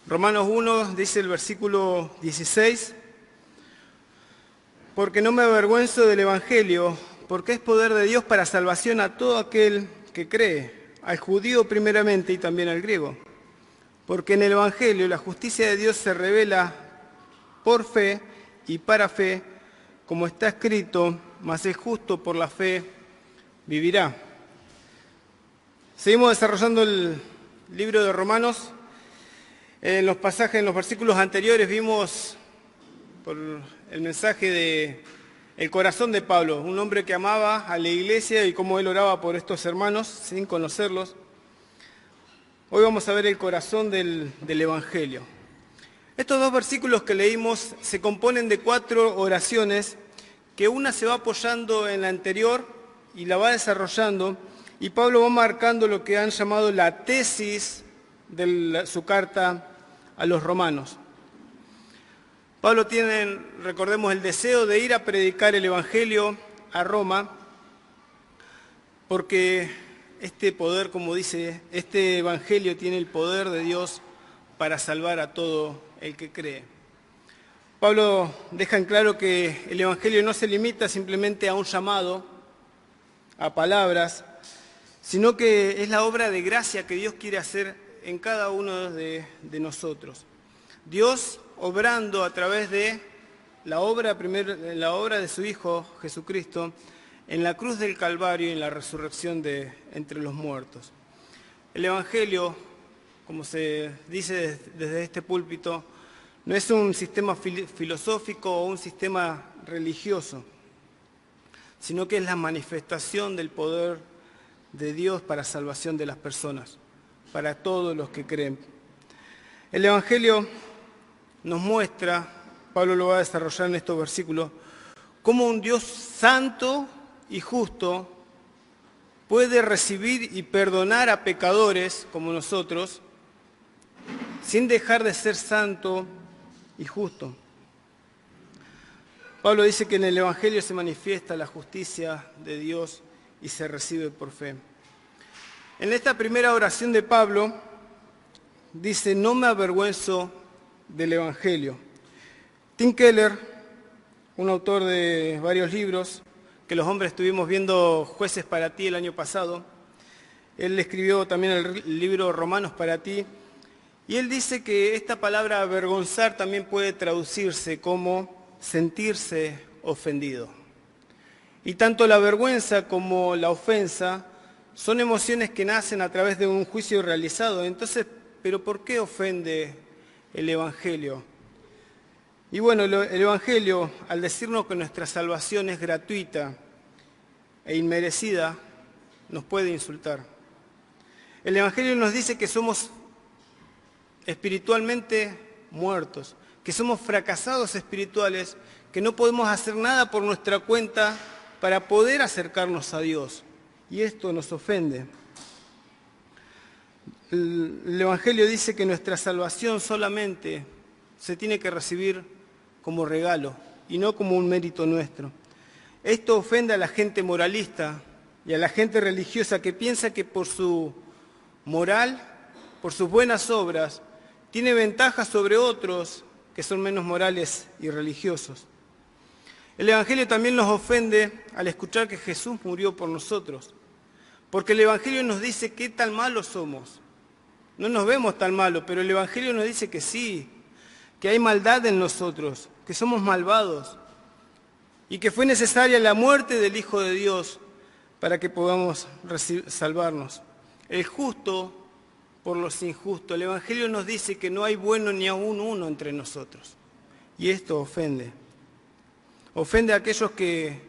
Romanos 1 dice el versículo 16, porque no me avergüenzo del Evangelio, porque es poder de Dios para salvación a todo aquel que cree, al judío primeramente y también al griego. Porque en el Evangelio la justicia de Dios se revela por fe y para fe, como está escrito, mas el justo por la fe vivirá. Seguimos desarrollando el libro de Romanos. En los pasajes, en los versículos anteriores vimos por el mensaje de el corazón de Pablo, un hombre que amaba a la iglesia y cómo él oraba por estos hermanos sin conocerlos. Hoy vamos a ver el corazón del Evangelio. Estos dos versículos que leímos se componen de 4 oraciones, que una se va apoyando en la anterior y la va desarrollando, y Pablo va marcando lo que han llamado la tesis de su carta a los romanos. Pablo tiene, recordemos, el deseo de ir a predicar el Evangelio a Roma, porque este poder, como dice, este Evangelio tiene el poder de Dios para salvar a todo el que cree. Pablo deja en claro que el Evangelio no se limita simplemente a un llamado, a palabras, sino que es la obra de gracia que Dios quiere hacer en cada uno de nosotros. Dios obrando a través de la obra de su Hijo Jesucristo en la cruz del Calvario y en la resurrección de entre los muertos. El Evangelio, como se dice desde este púlpito, no es un sistema filosófico o un sistema religioso, sino que es la manifestación del poder de Dios para salvación de las personas, para todos los que creen. El Evangelio nos muestra, Pablo lo va a desarrollar en estos versículos, cómo un Dios santo y justo puede recibir y perdonar a pecadores como nosotros, sin dejar de ser santo y justo. Pablo dice que en el Evangelio se manifiesta la justicia de Dios y se recibe por fe. En esta primera oración de Pablo dice, no me avergüenzo del Evangelio. Tim Keller, un autor de varios libros, que los hombres estuvimos viendo Jueces para ti el año pasado, él escribió también el libro Romanos para ti, y él dice que esta palabra avergonzar también puede traducirse como sentirse ofendido. Y tanto la vergüenza como la ofensa son emociones que nacen a través de un juicio realizado. Entonces, ¿pero por qué ofende el Evangelio? Y bueno, el Evangelio, al decirnos que nuestra salvación es gratuita e inmerecida, nos puede insultar. El Evangelio nos dice que somos espiritualmente muertos, que somos fracasados espirituales, que no podemos hacer nada por nuestra cuenta para poder acercarnos a Dios. Y esto nos ofende. El Evangelio dice que nuestra salvación solamente se tiene que recibir como regalo y no como un mérito nuestro. Esto ofende a la gente moralista y a la gente religiosa que piensa que por su moral, por sus buenas obras, tiene ventajas sobre otros que son menos morales y religiosos. El Evangelio también nos ofende al escuchar que Jesús murió por nosotros, porque el Evangelio nos dice qué tan malos somos. No nos vemos tan malos, pero el Evangelio nos dice que sí, que hay maldad en nosotros, que somos malvados y que fue necesaria la muerte del Hijo de Dios para que podamos salvarnos. El justo por los injustos. El Evangelio nos dice que no hay bueno ni aún uno entre nosotros. Y esto ofende. Ofende a aquellos que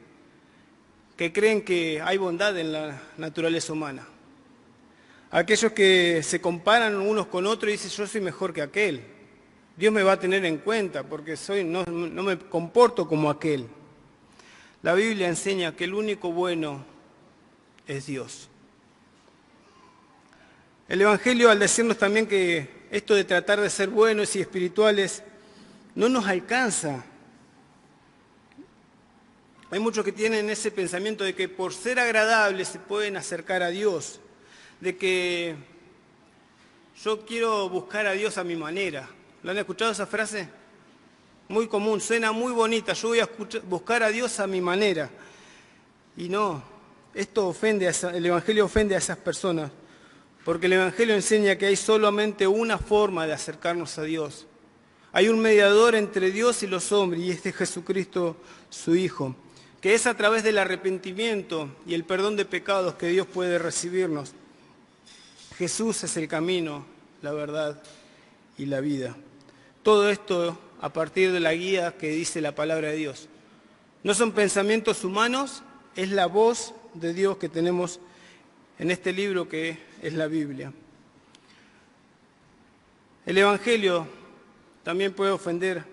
creen que hay bondad en la naturaleza humana. A aquellos que se comparan unos con otros y dicen yo soy mejor que aquel. Dios me va a tener en cuenta porque no me comporto como aquel. La Biblia enseña que el único bueno es Dios. El Evangelio, al decirnos también que esto de tratar de ser buenos y espirituales no nos alcanza. Hay muchos que tienen ese pensamiento de que por ser agradables se pueden acercar a Dios, de que yo quiero buscar a Dios a mi manera. ¿Lo han escuchado esa frase? Muy común, suena muy bonita, yo voy a buscar a Dios a mi manera. Y no, el Evangelio ofende a esas personas, porque el Evangelio enseña que hay solamente una forma de acercarnos a Dios. Hay un mediador entre Dios y los hombres, y este es Jesucristo, su Hijo, que es a través del arrepentimiento y el perdón de pecados que Dios puede recibirnos. Jesús es el camino, la verdad y la vida. Todo esto a partir de la guía que dice la palabra de Dios. No son pensamientos humanos, es la voz de Dios que tenemos en este libro que es la Biblia. El Evangelio también puede ofender,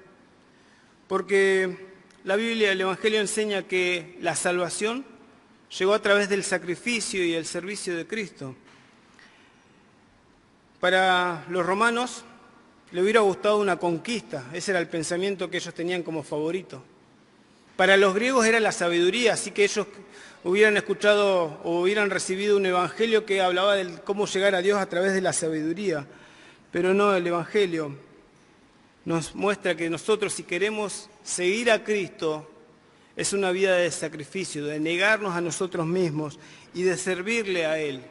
porque la Biblia, el Evangelio enseña que la salvación llegó a través del sacrificio y el servicio de Cristo. Para los romanos le hubiera gustado una conquista, ese era el pensamiento que ellos tenían como favorito. Para los griegos era la sabiduría, así que ellos hubieran escuchado o hubieran recibido un evangelio que hablaba de cómo llegar a Dios a través de la sabiduría. Pero no, el Evangelio nos muestra que nosotros, si queremos seguir a Cristo, es una vida de sacrificio, de negarnos a nosotros mismos y de servirle a Él.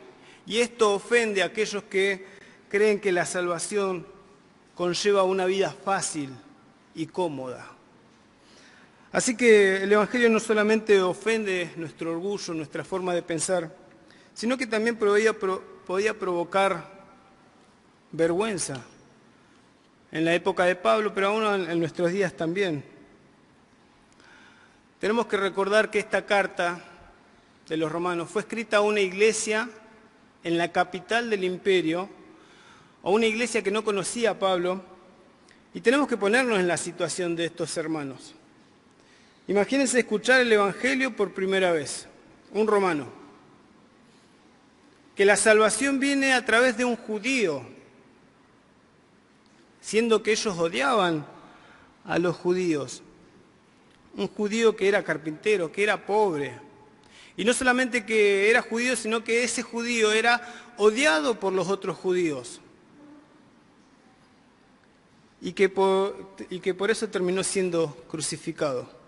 Y esto ofende a aquellos que creen que la salvación conlleva una vida fácil y cómoda. Así que el Evangelio no solamente ofende nuestro orgullo, nuestra forma de pensar, sino que también podía provocar vergüenza en la época de Pablo, pero aún en nuestros días también. Tenemos que recordar que esta carta de los romanos fue escrita a una iglesia en la capital del imperio, a una iglesia que no conocía a Pablo, y tenemos que ponernos en la situación de estos hermanos. Imagínense escuchar el Evangelio por primera vez, un romano, que la salvación viene a través de un judío, siendo que ellos odiaban a los judíos. Un judío que era carpintero, que era pobre. Y no solamente que era judío, sino que ese judío era odiado por los otros judíos. Y que por eso terminó siendo crucificado.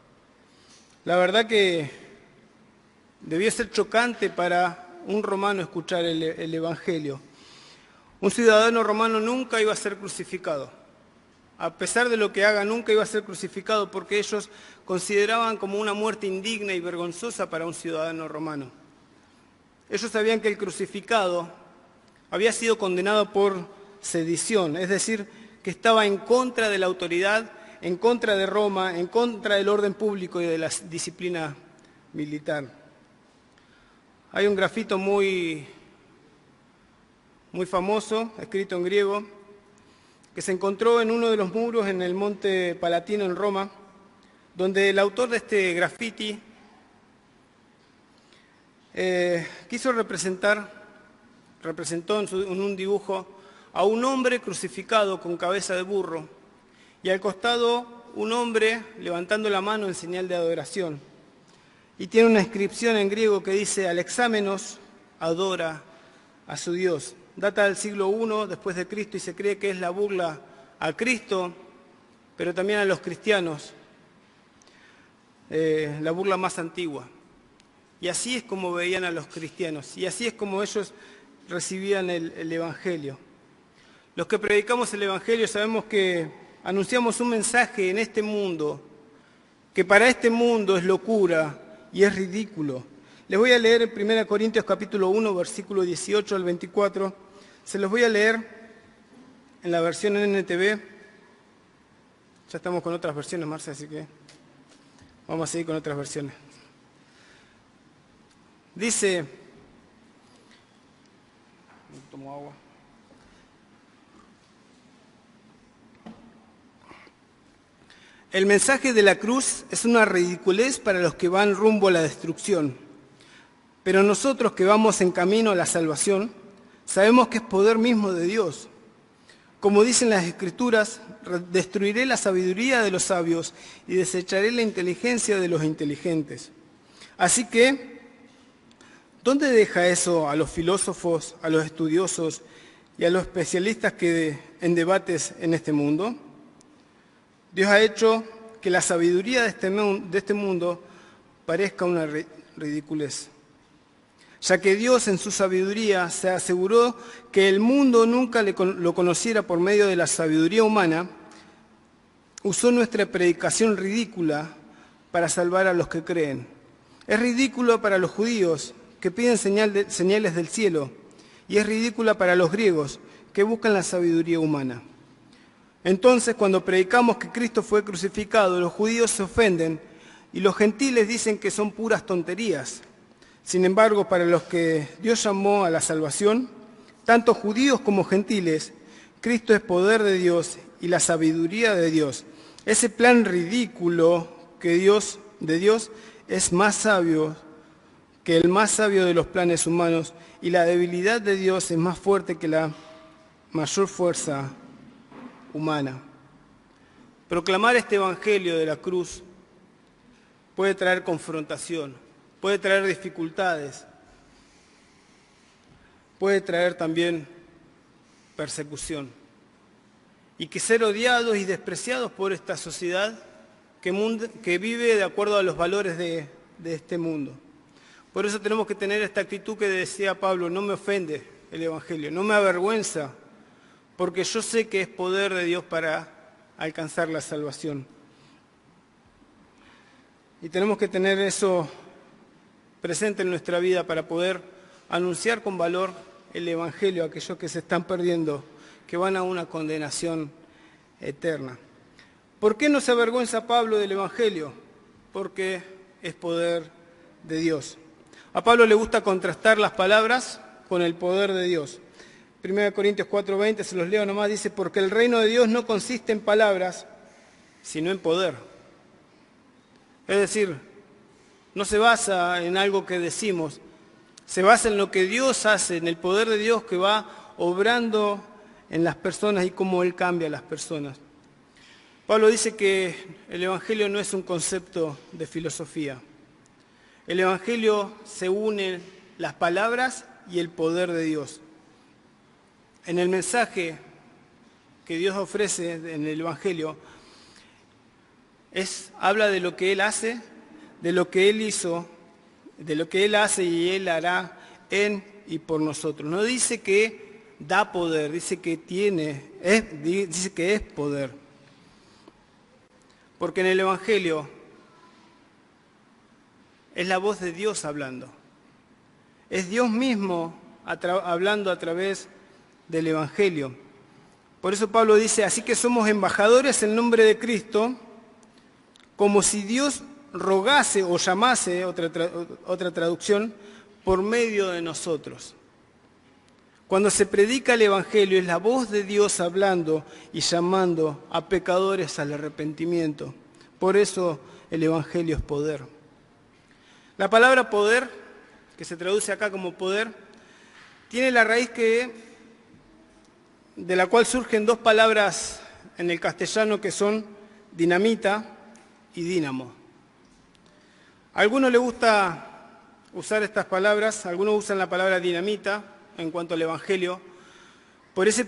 La verdad que debió ser chocante para un romano escuchar el Evangelio. Un ciudadano romano nunca iba a ser crucificado. A pesar de lo que haga, nunca iba a ser crucificado porque ellos consideraban como una muerte indigna y vergonzosa para un ciudadano romano. Ellos sabían que el crucificado había sido condenado por sedición, es decir, que estaba en contra de la autoridad, en contra de Roma, en contra del orden público y de la disciplina militar. Hay un grafito muy famoso, escrito en griego, que se encontró en uno de los muros en el Monte Palatino en Roma, donde el autor de este grafiti representó en un dibujo a un hombre crucificado con cabeza de burro y al costado un hombre levantando la mano en señal de adoración. Y tiene una inscripción en griego que dice: Alexámenos adora a su Dios. Data del siglo I después de Cristo y se cree que es la burla a Cristo, pero también a los cristianos, la burla más antigua. Y así es como veían a los cristianos, y así es como ellos recibían el Evangelio. Los que predicamos el Evangelio sabemos que anunciamos un mensaje en este mundo, que para este mundo es locura y es ridículo. Les voy a leer en 1 Corintios capítulo 1, versículo 18 al 24. Se los voy a leer en la versión NTV. Ya estamos con otras versiones, Marcia, así que vamos a seguir con otras versiones. Dice, tomo agua. El mensaje de la cruz es una ridiculez para los que van rumbo a la destrucción, pero nosotros que vamos en camino a la salvación, sabemos que es poder mismo de Dios. Como dicen las Escrituras, destruiré la sabiduría de los sabios y desecharé la inteligencia de los inteligentes. Así que, ¿dónde deja eso a los filósofos, a los estudiosos y a los especialistas en debates en este mundo. Dios ha hecho que la sabiduría de este mundo parezca una ridiculez, ya que Dios en su sabiduría se aseguró que el mundo nunca lo conociera por medio de la sabiduría humana. Usó nuestra predicación ridícula para salvar a los que creen. Es ridículo para los judíos, que piden señales del cielo, y es ridícula para los griegos, que buscan la sabiduría humana. Entonces, cuando predicamos que Cristo fue crucificado, los judíos se ofenden y los gentiles dicen que son puras tonterías. Sin embargo, para los que Dios llamó a la salvación, tanto judíos como gentiles, Cristo es poder de Dios y la sabiduría de Dios. Ese plan ridículo de Dios es más sabio que el más sabio de los planes humanos, y la debilidad de Dios es más fuerte que la mayor fuerza humana. Proclamar este evangelio de la cruz puede traer confrontación, puede traer dificultades, puede traer también persecución, y que ser odiados y despreciados por esta sociedad que vive de acuerdo a los valores de este mundo. Por eso tenemos que tener esta actitud que decía Pablo: no me ofende el evangelio, no me avergüenza, porque yo sé que es poder de Dios para alcanzar la salvación. Y tenemos que tener eso presente en nuestra vida para poder anunciar con valor el evangelio a aquellos que se están perdiendo, que van a una condenación eterna. ¿Por qué no se avergüenza Pablo del evangelio? Porque es poder de Dios. A Pablo le gusta contrastar las palabras con el poder de Dios. 1 Corintios 4:20, se los leo nomás, dice: porque el reino de Dios no consiste en palabras, sino en poder. Es decir, no se basa en algo que decimos, se basa en lo que Dios hace, en el poder de Dios que va obrando en las personas y cómo Él cambia a las personas. Pablo dice que el evangelio no es un concepto de filosofía. El evangelio se une las palabras y el poder de Dios. En el mensaje que Dios ofrece en el evangelio, habla de lo que Él hace, de lo que Él hizo, de lo que Él hace y Él hará en y por nosotros. No dice que da poder, dice que dice que es poder. Porque en el evangelio es la voz de Dios hablando. Es Dios mismo hablando a través del evangelio. Por eso Pablo dice: así que somos embajadores en nombre de Cristo, como si Dios rogase o llamase, otra traducción, por medio de nosotros. Cuando se predica el evangelio, es la voz de Dios hablando y llamando a pecadores al arrepentimiento. Por eso el evangelio es poder. La palabra poder, que se traduce acá como poder, tiene la raíz de la cual surgen dos palabras en el castellano que son dinamita y dínamo. A algunos les gusta usar estas palabras, algunos usan la palabra dinamita en cuanto al evangelio, por ese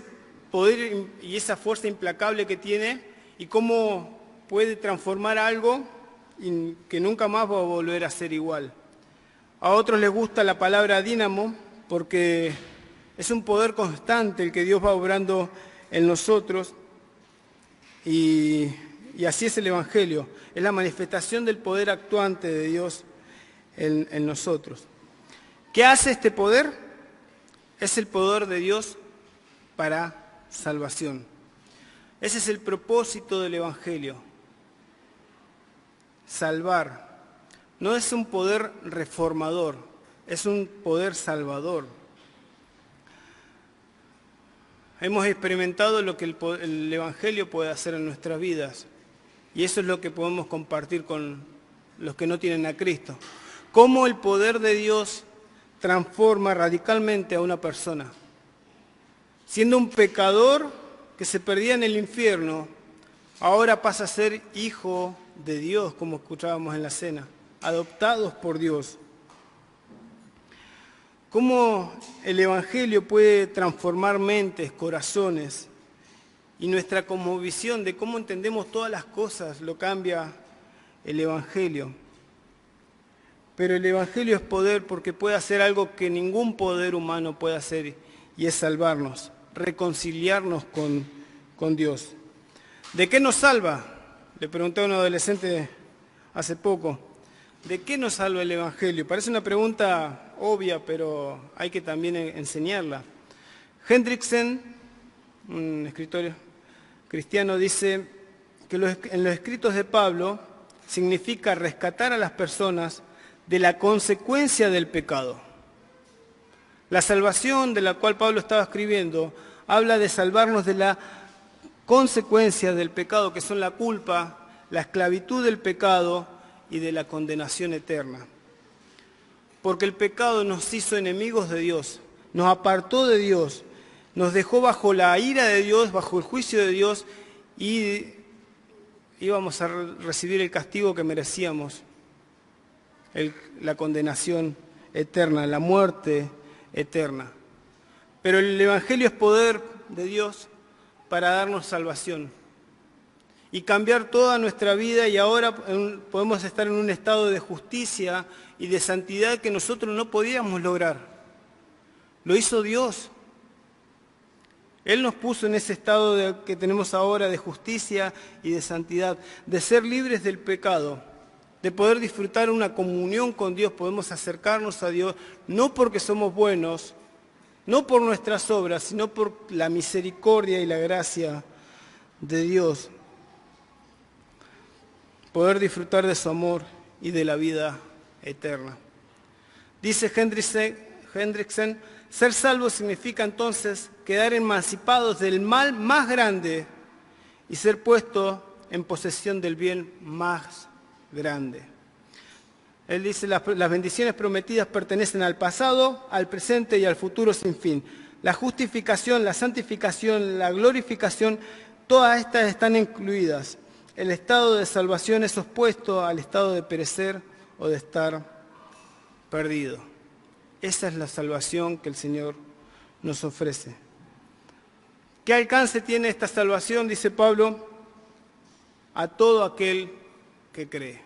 poder y esa fuerza implacable que tiene y cómo puede transformar algo que nunca más va a volver a ser igual. A otros les gusta la palabra dínamo porque es un poder constante el que Dios va obrando en nosotros, y así es el evangelio, es la manifestación del poder actuante de Dios en nosotros. ¿Qué hace este poder? Es el poder de Dios para salvación. Ese es el propósito del evangelio: salvar. No es un poder reformador, es un poder salvador. Hemos experimentado lo que el evangelio puede hacer en nuestras vidas, y eso es lo que podemos compartir con los que no tienen a Cristo. Cómo el poder de Dios transforma radicalmente a una persona. Siendo un pecador que se perdía en el infierno, ahora pasa a ser hijo de Dios, como escuchábamos en la cena, adoptados por Dios. cómo el Evangelio puede transformar mentes, corazones, y nuestra cosmovisión de cómo entendemos todas las cosas lo cambia el Evangelio. Pero el Evangelio es poder porque puede hacer algo que ningún poder humano puede hacer, y es salvarnos, reconciliarnos con Dios. ¿De qué nos salva? Le pregunté a un adolescente hace poco. ¿De qué nos salva el Evangelio? Parece una pregunta obvia, pero hay que también enseñarla. Hendriksen, un escritor cristiano, dice que en los escritos de Pablo significa rescatar a las personas de la consecuencia del pecado. La salvación de la cual Pablo estaba escribiendo habla de salvarnos de la consecuencia del pecado, que son la culpa, la esclavitud del pecado y de la condenación eterna. Porque el pecado nos hizo enemigos de Dios, nos apartó de Dios, nos dejó bajo la ira de Dios, bajo el juicio de Dios, y íbamos a recibir el castigo que merecíamos, la condenación eterna, la muerte eterna. Pero el Evangelio es poder de Dios para darnos salvación y cambiar toda nuestra vida, y ahora podemos estar en un estado de justicia y de santidad que nosotros no podíamos lograr. Lo hizo Dios. Él nos puso en ese estado que tenemos ahora de justicia y de santidad, de ser libres del pecado, de poder disfrutar una comunión con Dios. Podemos acercarnos a Dios no porque somos buenos, no por nuestras obras, sino por la misericordia y la gracia de Dios. Poder disfrutar de su amor y de la vida eterna. Dice Hendriksen, ser salvo significa entonces quedar emancipados del mal más grande y ser puestos en posesión del bien más grande. Él dice, las bendiciones prometidas pertenecen al pasado, al presente y al futuro sin fin. La justificación, la santificación, la glorificación, todas estas están incluidas. El estado de salvación es opuesto al estado de perecer o de estar perdido. Esa es la salvación que el Señor nos ofrece. ¿Qué alcance tiene esta salvación? Dice Pablo, a todo aquel que cree.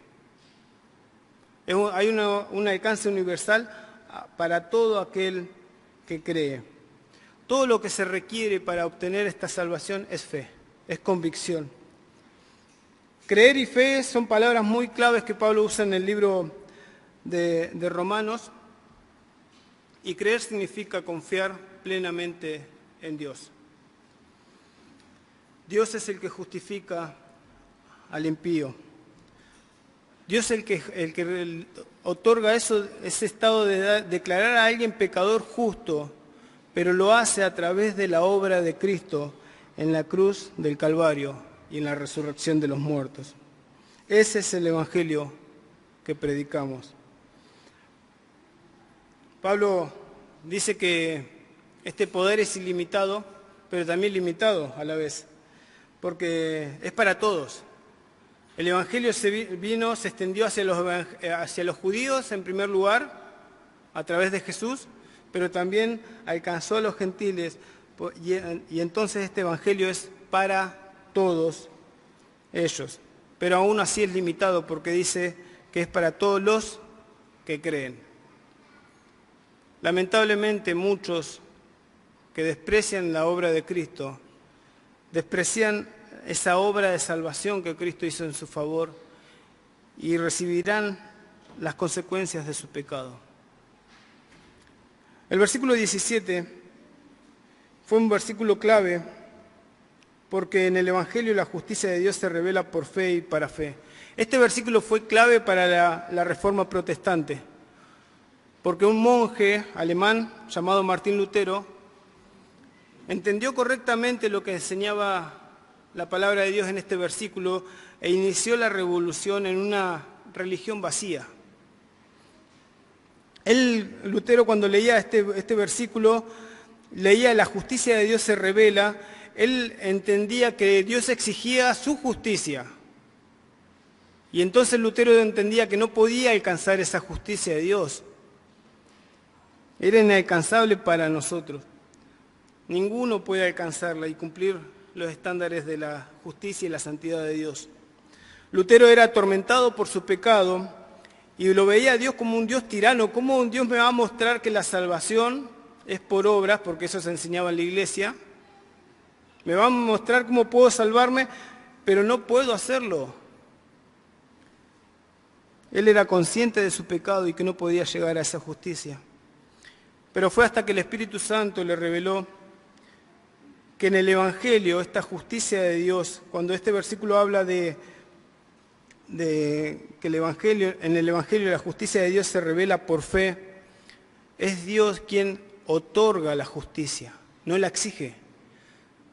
Hay un alcance universal para todo aquel que cree. Todo lo que se requiere para obtener esta salvación es fe, es convicción. Creer y fe son palabras muy claves que Pablo usa en el libro de Romanos, y creer significa confiar plenamente en Dios. Dios es el que justifica al impío. Dios es el que otorga ese estado de declarar a alguien pecador justo, pero lo hace a través de la obra de Cristo en la cruz del Calvario y en la resurrección de los muertos. Ese es el Evangelio que predicamos. Pablo dice que este poder es ilimitado, pero también limitado a la vez, porque es para todos. El Evangelio se extendió hacia los judíos en primer lugar, a través de Jesús, pero también alcanzó a los gentiles, y entonces este Evangelio es para todos ellos. Pero aún así es limitado porque dice que es para todos los que creen. Lamentablemente muchos que desprecian la obra de Cristo, desprecian esa obra de salvación que Cristo hizo en su favor y recibirán las consecuencias de su pecado. El versículo 17 fue un versículo clave porque en el Evangelio la justicia de Dios se revela por fe y para fe. Este versículo fue clave para la Reforma Protestante, porque un monje alemán llamado Martín Lutero entendió correctamente lo que enseñaba la palabra de Dios en este versículo e inició la revolución en una religión vacía. Lutero, cuando leía este versículo, leía la justicia de Dios se revela. Él entendía que Dios exigía su justicia. Y entonces Lutero entendía que no podía alcanzar esa justicia de Dios. Era inalcanzable para nosotros. Ninguno puede alcanzarla y cumplir los estándares de la justicia y la santidad de Dios. Lutero era atormentado por su pecado y lo veía a Dios como un Dios tirano. ¿Cómo un Dios me va a mostrar que la salvación es por obras? Porque eso se enseñaba en la iglesia. Me va a mostrar cómo puedo salvarme, pero no puedo hacerlo. Él era consciente de su pecado y que no podía llegar a esa justicia. Pero fue hasta que el Espíritu Santo le reveló que en el Evangelio, esta justicia de Dios, cuando este versículo habla de que en el Evangelio la justicia de Dios se revela por fe, es Dios quien otorga la justicia, no la exige.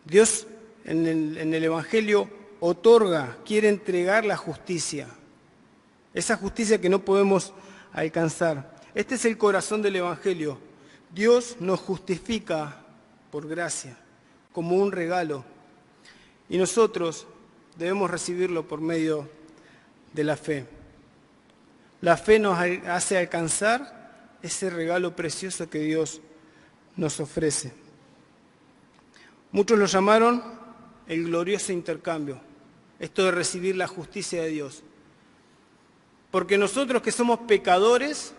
Dios en el Evangelio otorga, quiere entregar la justicia, esa justicia que no podemos alcanzar. Este es el corazón del Evangelio. Dios nos justifica por gracia, como un regalo, y nosotros debemos recibirlo por medio de la fe. La fe nos hace alcanzar ese regalo precioso que Dios nos ofrece. Muchos lo llamaron el glorioso intercambio, esto de recibir la justicia de Dios. Porque nosotros que somos pecadores,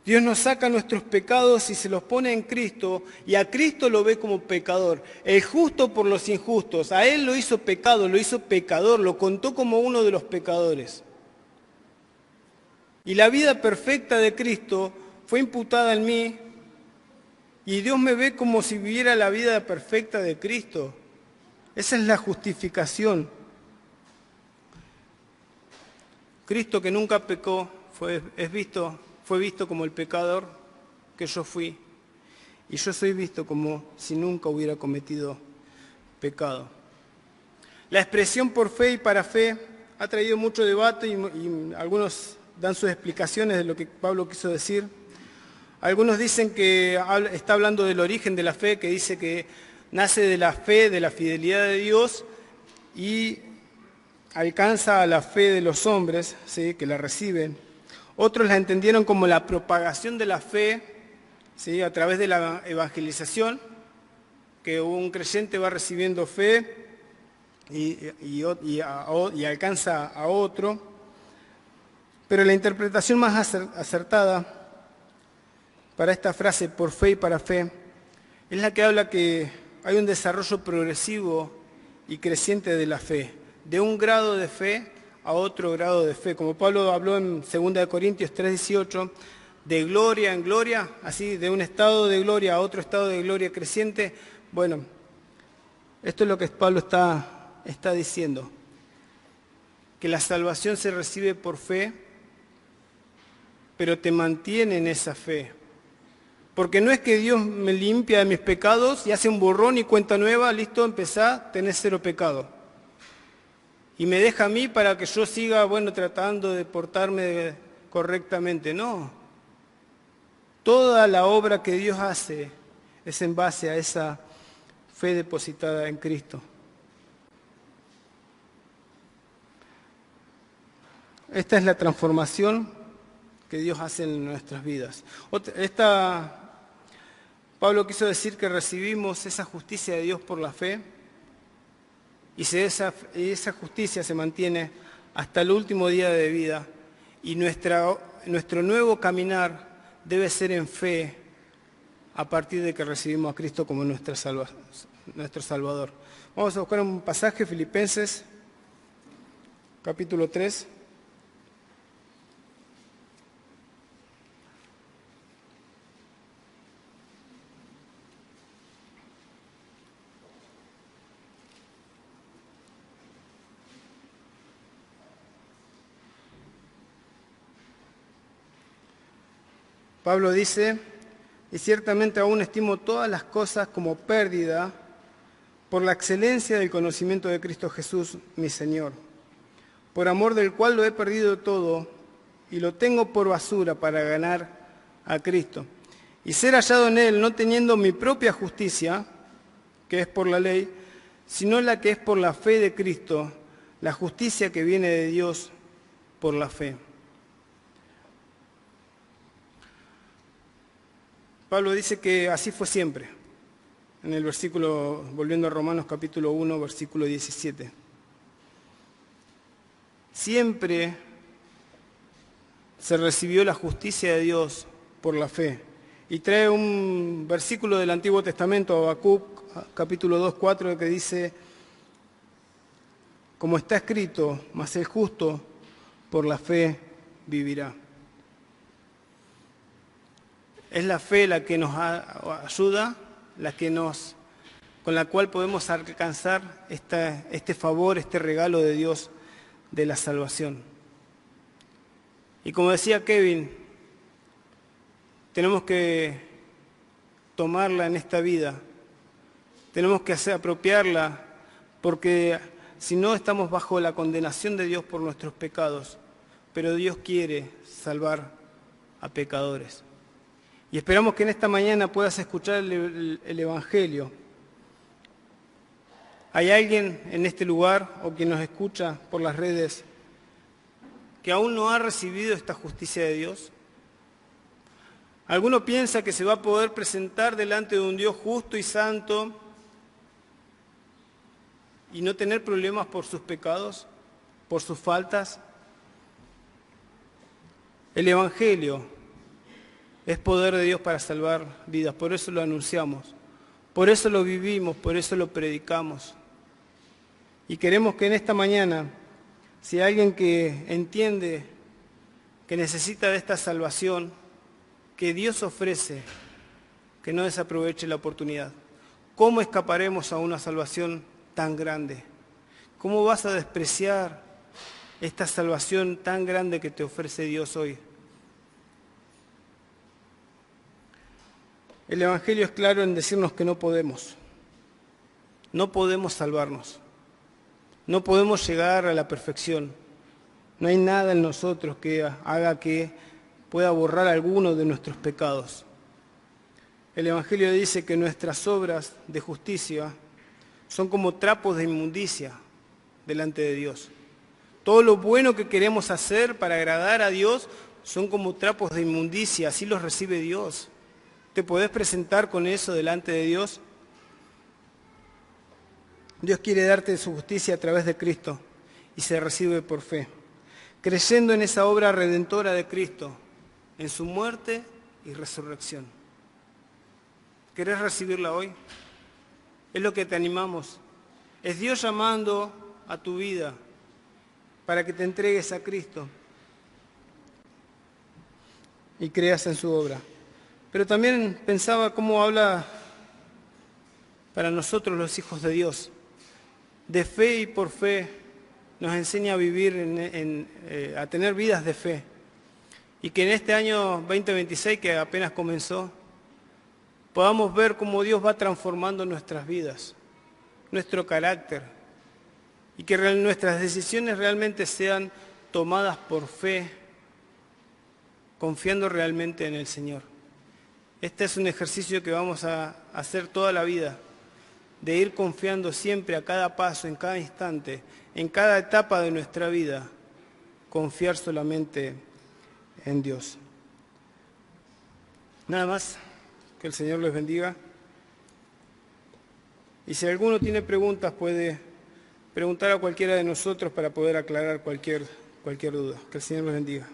Dios nos saca nuestros pecados y se los pone en Cristo, y a Cristo lo ve como pecador, el justo por los injustos. A Él lo hizo pecado, lo hizo pecador, lo contó como uno de los pecadores. Y la vida perfecta de Cristo fue imputada en mí, y Dios me ve como si viviera la vida perfecta de Cristo. Esa es la justificación. Cristo, que nunca pecó, fue visto como el pecador que yo fui, y yo soy visto como si nunca hubiera cometido pecado. La expresión por fe y para fe ha traído mucho debate y algunos dan sus explicaciones de lo que Pablo quiso decir. Algunos dicen que está hablando del origen de la fe, que dice que nace de la fe, de la fidelidad de Dios, y alcanza a la fe de los hombres, ¿sí?, que la reciben. Otros la entendieron como la propagación de la fe, ¿sí?, a través de la evangelización, que un creyente va recibiendo fe y alcanza a otro. Pero la interpretación más acertada para esta frase, por fe y para fe, es la que habla que hay un desarrollo progresivo y creciente de la fe, de un grado de fe a otro grado de fe. Como Pablo habló en 2 Corintios 3:18, de gloria en gloria, así, de un estado de gloria a otro estado de gloria creciente. Bueno, esto es lo que Pablo está diciendo, que la salvación se recibe por fe, pero te mantiene en esa fe. Porque no es que Dios me limpia de mis pecados y hace un borrón y cuenta nueva, listo, empezá, tenés 0 pecado. Y me deja a mí para que yo siga, tratando de portarme correctamente. No. Toda la obra que Dios hace es en base a esa fe depositada en Cristo. Esta es la transformación que Dios hace en nuestras vidas. Pablo quiso decir que recibimos esa justicia de Dios por la fe, y esa justicia se mantiene hasta el último día de vida, y nuestro nuevo caminar debe ser en fe a partir de que recibimos a Cristo como nuestro Salvador. Vamos a buscar un pasaje, Filipenses, capítulo 3. Pablo dice, y ciertamente aún estimo todas las cosas como pérdida por la excelencia del conocimiento de Cristo Jesús, mi Señor, por amor del cual lo he perdido todo y lo tengo por basura para ganar a Cristo y ser hallado en Él, no teniendo mi propia justicia, que es por la ley, sino la que es por la fe de Cristo, la justicia que viene de Dios por la fe. Pablo dice que así fue siempre, en el versículo, volviendo a Romanos capítulo 1, versículo 17. Siempre se recibió la justicia de Dios por la fe. Y trae un versículo del Antiguo Testamento, Habacuc, capítulo 2, 4, que dice, como está escrito, mas el justo por la fe vivirá. Es la fe la que nos ayuda, con la cual podemos alcanzar este favor, este regalo de Dios de la salvación. Y como decía Kevin, tenemos que tomarla en esta vida, tenemos que apropiarla, porque si no estamos bajo la condenación de Dios por nuestros pecados, pero Dios quiere salvar a pecadores. Y esperamos que en esta mañana puedas escuchar el Evangelio. ¿Hay alguien en este lugar o quien nos escucha por las redes que aún no ha recibido esta justicia de Dios? ¿Alguno piensa que se va a poder presentar delante de un Dios justo y santo y no tener problemas por sus pecados, por sus faltas? El Evangelio es poder de Dios para salvar vidas, por eso lo anunciamos, por eso lo vivimos, por eso lo predicamos. Y queremos que en esta mañana, si hay alguien que entiende que necesita de esta salvación que Dios ofrece, que no desaproveche la oportunidad. ¿Cómo escaparemos a una salvación tan grande? ¿Cómo vas a despreciar esta salvación tan grande que te ofrece Dios hoy? El Evangelio es claro en decirnos que no podemos salvarnos, no podemos llegar a la perfección, no hay nada en nosotros que haga que pueda borrar alguno de nuestros pecados. El Evangelio dice que nuestras obras de justicia son como trapos de inmundicia delante de Dios. Todo lo bueno que queremos hacer para agradar a Dios son como trapos de inmundicia, así los recibe Dios. ¿Te podés presentar con eso delante de Dios? Dios quiere darte su justicia a través de Cristo y se recibe por fe, creyendo en esa obra redentora de Cristo, en su muerte y resurrección. ¿Querés recibirla hoy? Es lo que te animamos. Es Dios llamando a tu vida para que te entregues a Cristo y creas en su obra. Pero también pensaba cómo habla para nosotros los hijos de Dios. De fe y por fe nos enseña a vivir, a tener vidas de fe. Y que en este año 2026, que apenas comenzó, podamos ver cómo Dios va transformando nuestras vidas, nuestro carácter, y que nuestras decisiones realmente sean tomadas por fe, confiando realmente en el Señor. Este es un ejercicio que vamos a hacer toda la vida, de ir confiando siempre a cada paso, en cada instante, en cada etapa de nuestra vida, confiar solamente en Dios. Nada más, que el Señor les bendiga. Y si alguno tiene preguntas, puede preguntar a cualquiera de nosotros para poder aclarar cualquier duda. Que el Señor les bendiga.